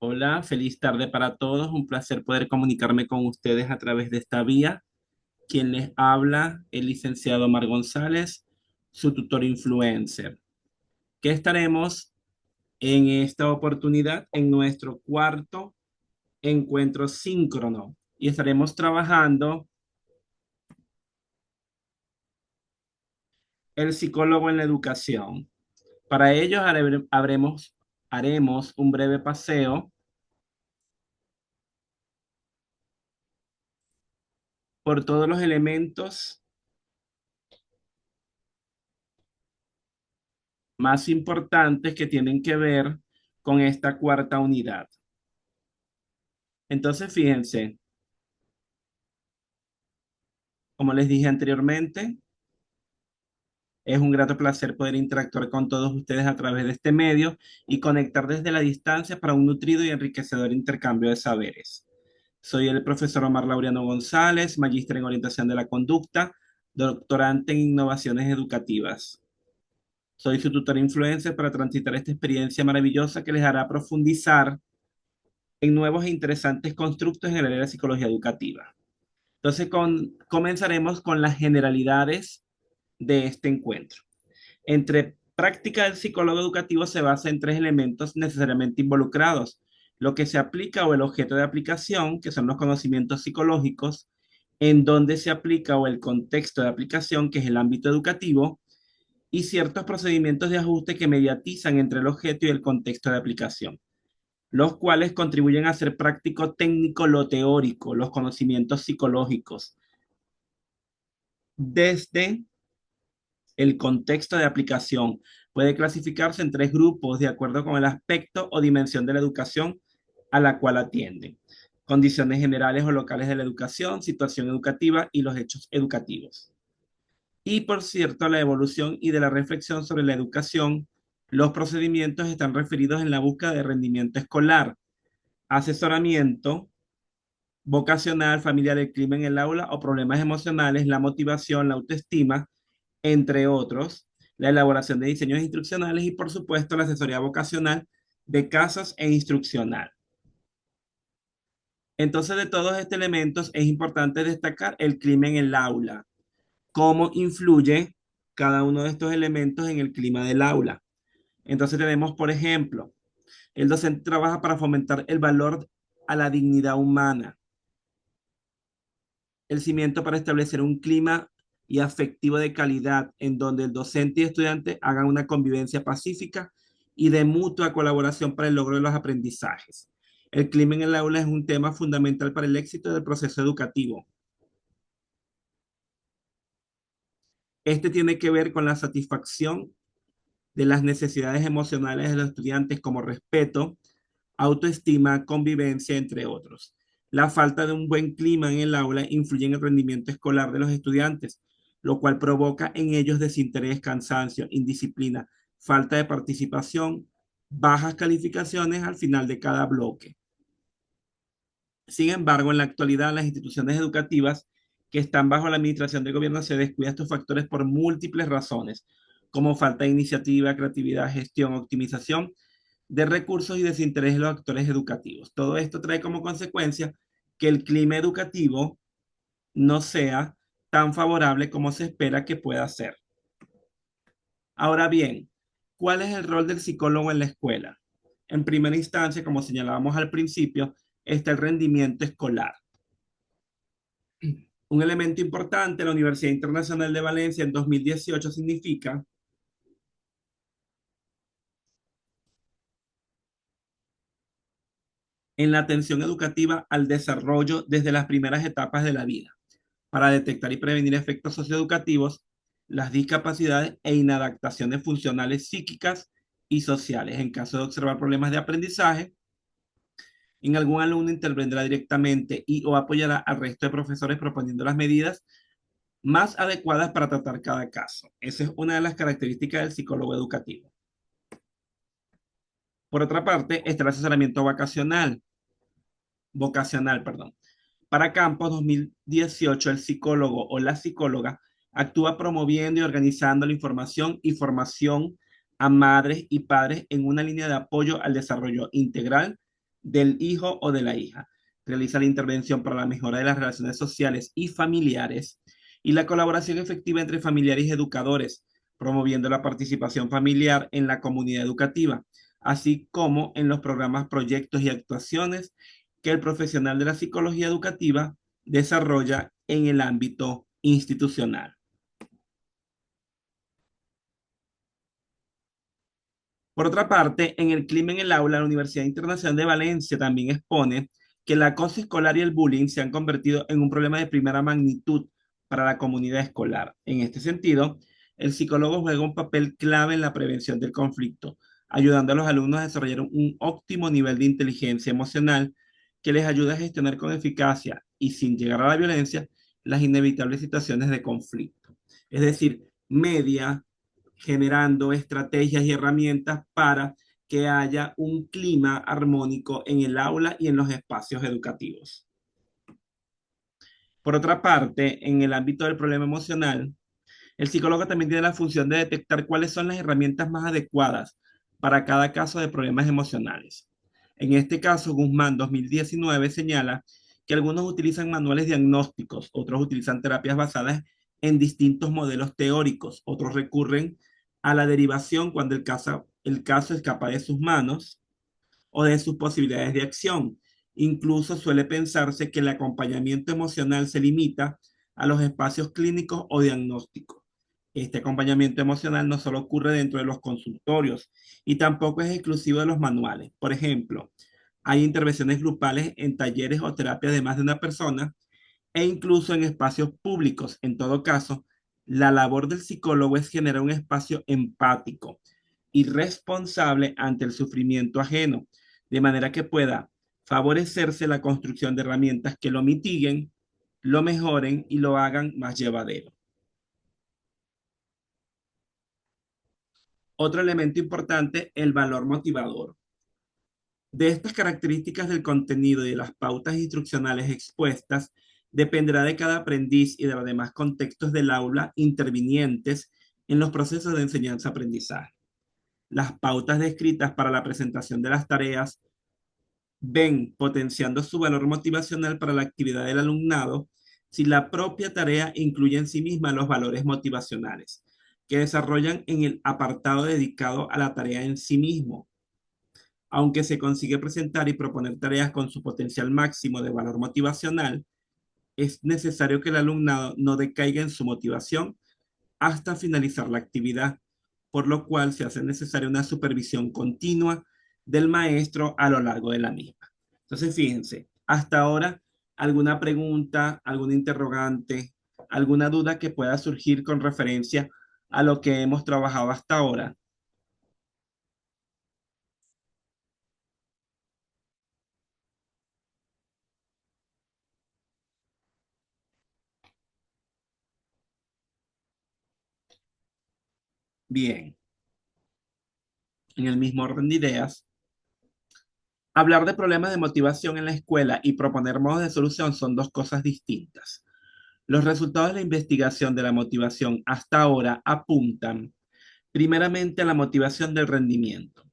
Hola, feliz tarde para todos. Un placer poder comunicarme con ustedes a través de esta vía. Quien les habla, el licenciado Omar González, su tutor influencer, que estaremos en esta oportunidad en nuestro cuarto encuentro síncrono y estaremos trabajando el psicólogo en la educación. Para ello haremos un breve paseo por todos los elementos más importantes que tienen que ver con esta cuarta unidad. Entonces, fíjense, como les dije anteriormente, es un grato placer poder interactuar con todos ustedes a través de este medio y conectar desde la distancia para un nutrido y enriquecedor intercambio de saberes. Soy el profesor Omar Laureano González, magíster en orientación de la conducta, doctorante en innovaciones educativas. Soy su tutor influencer para transitar esta experiencia maravillosa que les hará profundizar en nuevos e interesantes constructos en el área de la psicología educativa. Entonces, comenzaremos con las generalidades de este encuentro. Entre práctica del psicólogo educativo se basa en tres elementos necesariamente involucrados: lo que se aplica o el objeto de aplicación, que son los conocimientos psicológicos, en dónde se aplica o el contexto de aplicación, que es el ámbito educativo, y ciertos procedimientos de ajuste que mediatizan entre el objeto y el contexto de aplicación, los cuales contribuyen a hacer práctico técnico lo teórico, los conocimientos psicológicos, desde el contexto de aplicación. Puede clasificarse en tres grupos de acuerdo con el aspecto o dimensión de la educación a la cual atienden: condiciones generales o locales de la educación, situación educativa y los hechos educativos. Y por cierto, la evolución y de la reflexión sobre la educación, los procedimientos están referidos en la búsqueda de rendimiento escolar, asesoramiento vocacional, familiar, el clima en el aula o problemas emocionales, la motivación, la autoestima, entre otros, la elaboración de diseños instruccionales y, por supuesto, la asesoría vocacional de casos e instruccional. Entonces, de todos estos elementos, es importante destacar el clima en el aula, cómo influye cada uno de estos elementos en el clima del aula. Entonces, tenemos, por ejemplo, el docente trabaja para fomentar el valor a la dignidad humana, el cimiento para establecer un clima y afectivo de calidad en donde el docente y estudiante hagan una convivencia pacífica y de mutua colaboración para el logro de los aprendizajes. El clima en el aula es un tema fundamental para el éxito del proceso educativo. Este tiene que ver con la satisfacción de las necesidades emocionales de los estudiantes, como respeto, autoestima, convivencia, entre otros. La falta de un buen clima en el aula influye en el rendimiento escolar de los estudiantes, lo cual provoca en ellos desinterés, cansancio, indisciplina, falta de participación, bajas calificaciones al final de cada bloque. Sin embargo, en la actualidad, las instituciones educativas que están bajo la administración del gobierno se descuidan estos factores por múltiples razones, como falta de iniciativa, creatividad, gestión, optimización de recursos y desinterés de los actores educativos. Todo esto trae como consecuencia que el clima educativo no sea tan favorable como se espera que pueda ser. Ahora bien, ¿cuál es el rol del psicólogo en la escuela? En primera instancia, como señalábamos al principio, está el rendimiento escolar. Un elemento importante, la Universidad Internacional de Valencia en 2018 significa en la atención educativa al desarrollo desde las primeras etapas de la vida, para detectar y prevenir efectos socioeducativos, las discapacidades e inadaptaciones funcionales psíquicas y sociales. En caso de observar problemas de aprendizaje, en algún alumno intervendrá directamente y o apoyará al resto de profesores proponiendo las medidas más adecuadas para tratar cada caso. Esa es una de las características del psicólogo educativo. Por otra parte, está el asesoramiento vocacional, perdón. Para Campos 2018, el psicólogo o la psicóloga actúa promoviendo y organizando la información y formación a madres y padres en una línea de apoyo al desarrollo integral del hijo o de la hija. Realiza la intervención para la mejora de las relaciones sociales y familiares y la colaboración efectiva entre familiares y educadores, promoviendo la participación familiar en la comunidad educativa, así como en los programas, proyectos y actuaciones que el profesional de la psicología educativa desarrolla en el ámbito institucional. Por otra parte, en el clima en el aula, la Universidad Internacional de Valencia también expone que el acoso escolar y el bullying se han convertido en un problema de primera magnitud para la comunidad escolar. En este sentido, el psicólogo juega un papel clave en la prevención del conflicto, ayudando a los alumnos a desarrollar un óptimo nivel de inteligencia emocional que les ayuda a gestionar con eficacia y sin llegar a la violencia las inevitables situaciones de conflicto. Es decir, media generando estrategias y herramientas para que haya un clima armónico en el aula y en los espacios educativos. Por otra parte, en el ámbito del problema emocional, el psicólogo también tiene la función de detectar cuáles son las herramientas más adecuadas para cada caso de problemas emocionales. En este caso, Guzmán 2019 señala que algunos utilizan manuales diagnósticos, otros utilizan terapias basadas en distintos modelos teóricos, otros recurren a la derivación cuando el caso escapa de sus manos o de sus posibilidades de acción. Incluso suele pensarse que el acompañamiento emocional se limita a los espacios clínicos o diagnósticos. Este acompañamiento emocional no solo ocurre dentro de los consultorios y tampoco es exclusivo de los manuales. Por ejemplo, hay intervenciones grupales en talleres o terapias de más de una persona e incluso en espacios públicos. En todo caso, la labor del psicólogo es generar un espacio empático y responsable ante el sufrimiento ajeno, de manera que pueda favorecerse la construcción de herramientas que lo mitiguen, lo mejoren y lo hagan más llevadero. Otro elemento importante, el valor motivador. De estas características del contenido y de las pautas instruccionales expuestas, dependerá de cada aprendiz y de los demás contextos del aula intervinientes en los procesos de enseñanza-aprendizaje. Las pautas descritas para la presentación de las tareas ven potenciando su valor motivacional para la actividad del alumnado si la propia tarea incluye en sí misma los valores motivacionales que desarrollan en el apartado dedicado a la tarea en sí mismo. Aunque se consigue presentar y proponer tareas con su potencial máximo de valor motivacional, es necesario que el alumnado no decaiga en su motivación hasta finalizar la actividad, por lo cual se hace necesaria una supervisión continua del maestro a lo largo de la misma. Entonces, fíjense, hasta ahora, ¿alguna pregunta, alguna interrogante, alguna duda que pueda surgir con referencia a lo que hemos trabajado hasta ahora? Bien, en el mismo orden de ideas, hablar de problemas de motivación en la escuela y proponer modos de solución son dos cosas distintas. Los resultados de la investigación de la motivación hasta ahora apuntan primeramente a la motivación del rendimiento,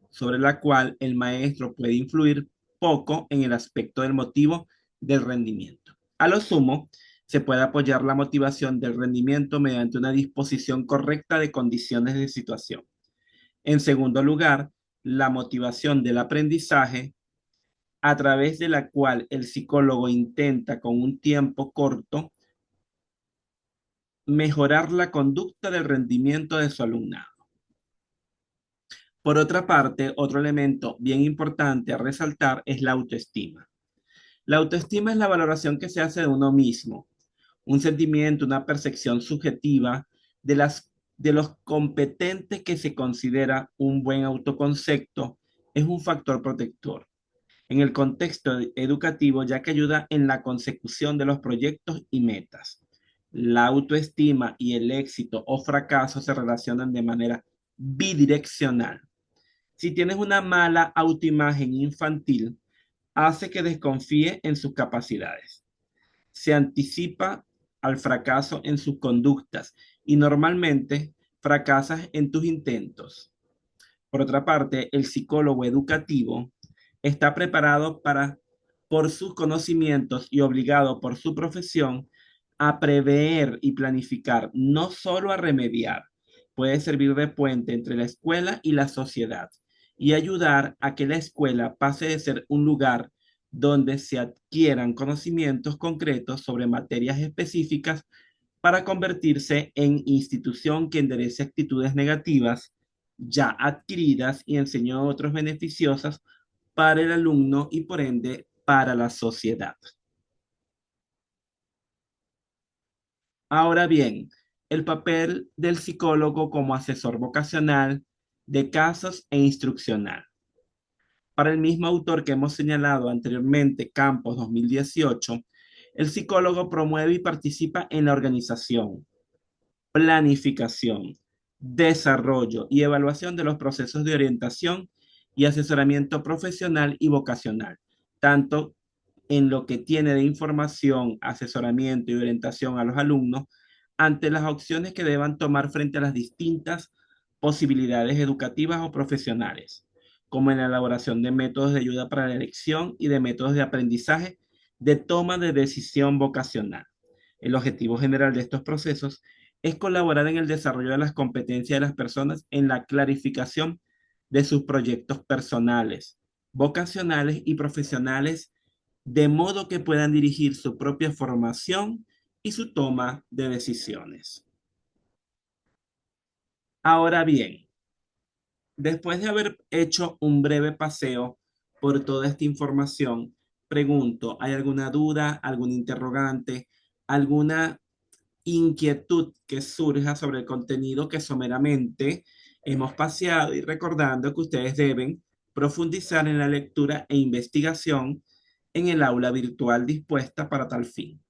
sobre la cual el maestro puede influir poco en el aspecto del motivo del rendimiento. A lo sumo, se puede apoyar la motivación del rendimiento mediante una disposición correcta de condiciones de situación. En segundo lugar, la motivación del aprendizaje, a través de la cual el psicólogo intenta con un tiempo corto mejorar la conducta del rendimiento de su alumnado. Por otra parte, otro elemento bien importante a resaltar es la autoestima. La autoestima es la valoración que se hace de uno mismo, un sentimiento, una percepción subjetiva de los competentes que se considera un buen autoconcepto, es un factor protector en el contexto educativo, ya que ayuda en la consecución de los proyectos y metas. La autoestima y el éxito o fracaso se relacionan de manera bidireccional. Si tienes una mala autoimagen infantil, hace que desconfíe en sus capacidades. Se anticipa al fracaso en sus conductas y normalmente fracasas en tus intentos. Por otra parte, el psicólogo educativo está preparado por sus conocimientos y obligado por su profesión a prever y planificar, no solo a remediar. Puede servir de puente entre la escuela y la sociedad y ayudar a que la escuela pase de ser un lugar donde se adquieran conocimientos concretos sobre materias específicas para convertirse en institución que enderece actitudes negativas ya adquiridas y enseñe otros beneficiosas para el alumno y por ende para la sociedad. Ahora bien, el papel del psicólogo como asesor vocacional de casos e instruccional. Para el mismo autor que hemos señalado anteriormente, Campos 2018, el psicólogo promueve y participa en la organización, planificación, desarrollo y evaluación de los procesos de orientación y asesoramiento profesional y vocacional, tanto en lo que tiene de información, asesoramiento y orientación a los alumnos ante las opciones que deban tomar frente a las distintas posibilidades educativas o profesionales, como en la elaboración de métodos de ayuda para la elección y de métodos de aprendizaje de toma de decisión vocacional. El objetivo general de estos procesos es colaborar en el desarrollo de las competencias de las personas en la clarificación de sus proyectos personales, vocacionales y profesionales, de modo que puedan dirigir su propia formación y su toma de decisiones. Ahora bien, después de haber hecho un breve paseo por toda esta información, pregunto, ¿hay alguna duda, algún interrogante, alguna inquietud que surja sobre el contenido que someramente hemos paseado y recordando que ustedes deben profundizar en la lectura e investigación en el aula virtual dispuesta para tal fin?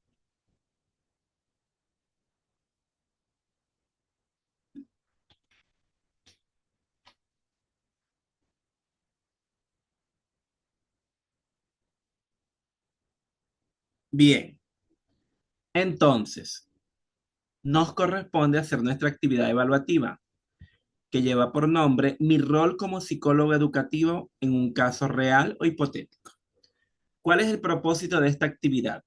Bien, entonces, nos corresponde hacer nuestra actividad evaluativa, que lleva por nombre Mi rol como psicólogo educativo en un caso real o hipotético. ¿Cuál es el propósito de esta actividad?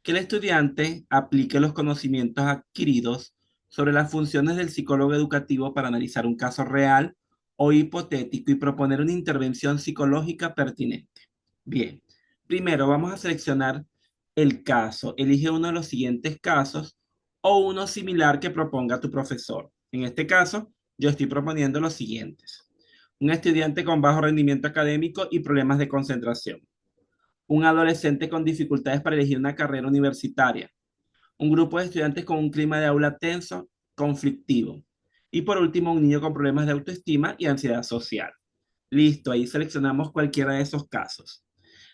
Que el estudiante aplique los conocimientos adquiridos sobre las funciones del psicólogo educativo para analizar un caso real o hipotético y proponer una intervención psicológica pertinente. Bien, primero vamos a seleccionar el caso. Elige uno de los siguientes casos o uno similar que proponga tu profesor. En este caso, yo estoy proponiendo los siguientes. Un estudiante con bajo rendimiento académico y problemas de concentración. Un adolescente con dificultades para elegir una carrera universitaria. Un grupo de estudiantes con un clima de aula tenso, conflictivo. Y por último, un niño con problemas de autoestima y ansiedad social. Listo, ahí seleccionamos cualquiera de esos casos.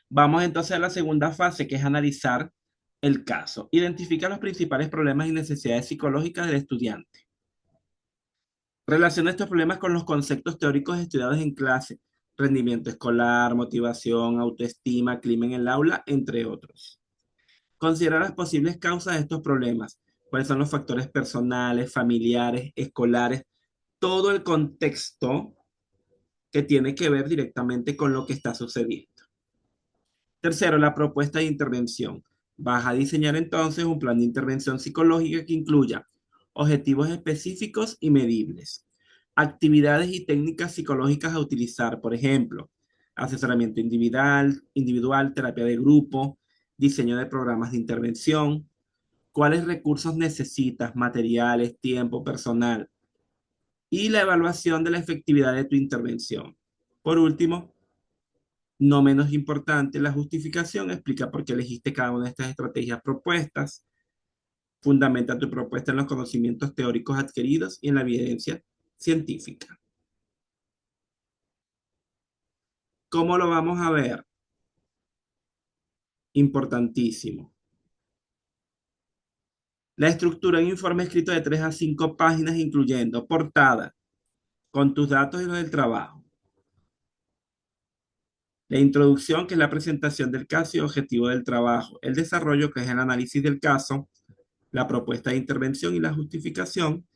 Vamos entonces a la segunda fase, que es analizar el caso. Identifica los principales problemas y necesidades psicológicas del estudiante. Relaciona estos problemas con los conceptos teóricos estudiados en clase, rendimiento escolar, motivación, autoestima, clima en el aula, entre otros. Considera las posibles causas de estos problemas. ¿Cuáles son los factores personales, familiares, escolares? Todo el contexto que tiene que ver directamente con lo que está sucediendo. Tercero, la propuesta de intervención. Vas a diseñar entonces un plan de intervención psicológica que incluya objetivos específicos y medibles, actividades y técnicas psicológicas a utilizar, por ejemplo, asesoramiento individual, terapia de grupo, diseño de programas de intervención, cuáles recursos necesitas, materiales, tiempo, personal, y la evaluación de la efectividad de tu intervención. Por último, no menos importante, la justificación explica por qué elegiste cada una de estas estrategias propuestas, fundamenta tu propuesta en los conocimientos teóricos adquiridos y en la evidencia científica. ¿Cómo lo vamos a ver? Importantísimo. La estructura de un informe escrito de 3 a 5 páginas, incluyendo portada, con tus datos y los del trabajo. La introducción, que es la presentación del caso y objetivo del trabajo. El desarrollo, que es el análisis del caso. La propuesta de intervención y la justificación.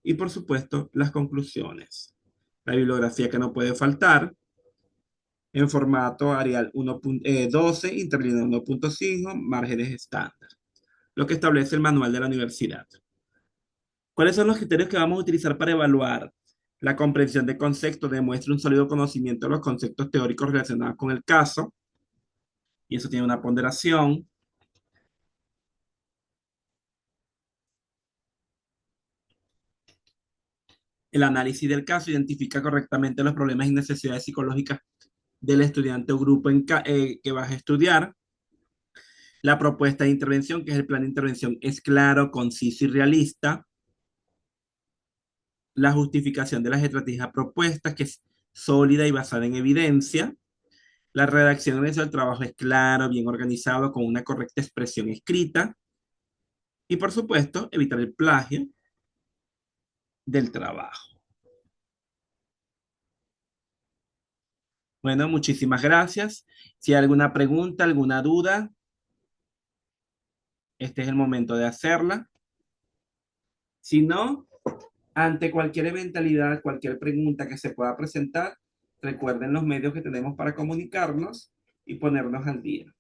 Y por supuesto, las conclusiones. La bibliografía que no puede faltar. en formato Arial 1.12, interlínea 1.5, márgenes estándar, lo que establece el manual de la universidad. ¿Cuáles son los criterios que vamos a utilizar para evaluar la comprensión de conceptos? Demuestra un sólido conocimiento de los conceptos teóricos relacionados con el caso, y eso tiene una ponderación. El análisis del caso identifica correctamente los problemas y necesidades psicológicas del estudiante o grupo que vas a estudiar. La propuesta de intervención, que es el plan de intervención, es claro, conciso y realista. La justificación de las estrategias propuestas, que es sólida y basada en evidencia. La redacción del trabajo es claro, bien organizado, con una correcta expresión escrita. Y por supuesto, evitar el plagio del trabajo. Bueno, muchísimas gracias. Si hay alguna pregunta, alguna duda, este es el momento de hacerla. Si no, ante cualquier eventualidad, cualquier pregunta que se pueda presentar, recuerden los medios que tenemos para comunicarnos y ponernos al día.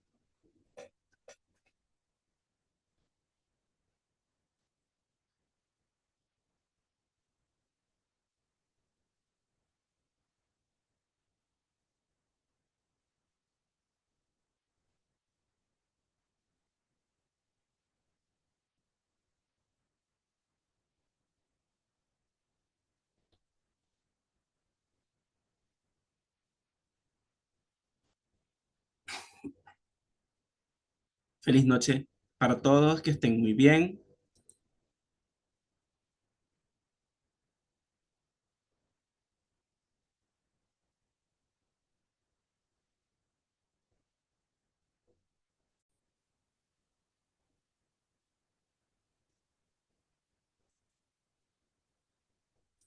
Feliz noche para todos, que estén muy bien.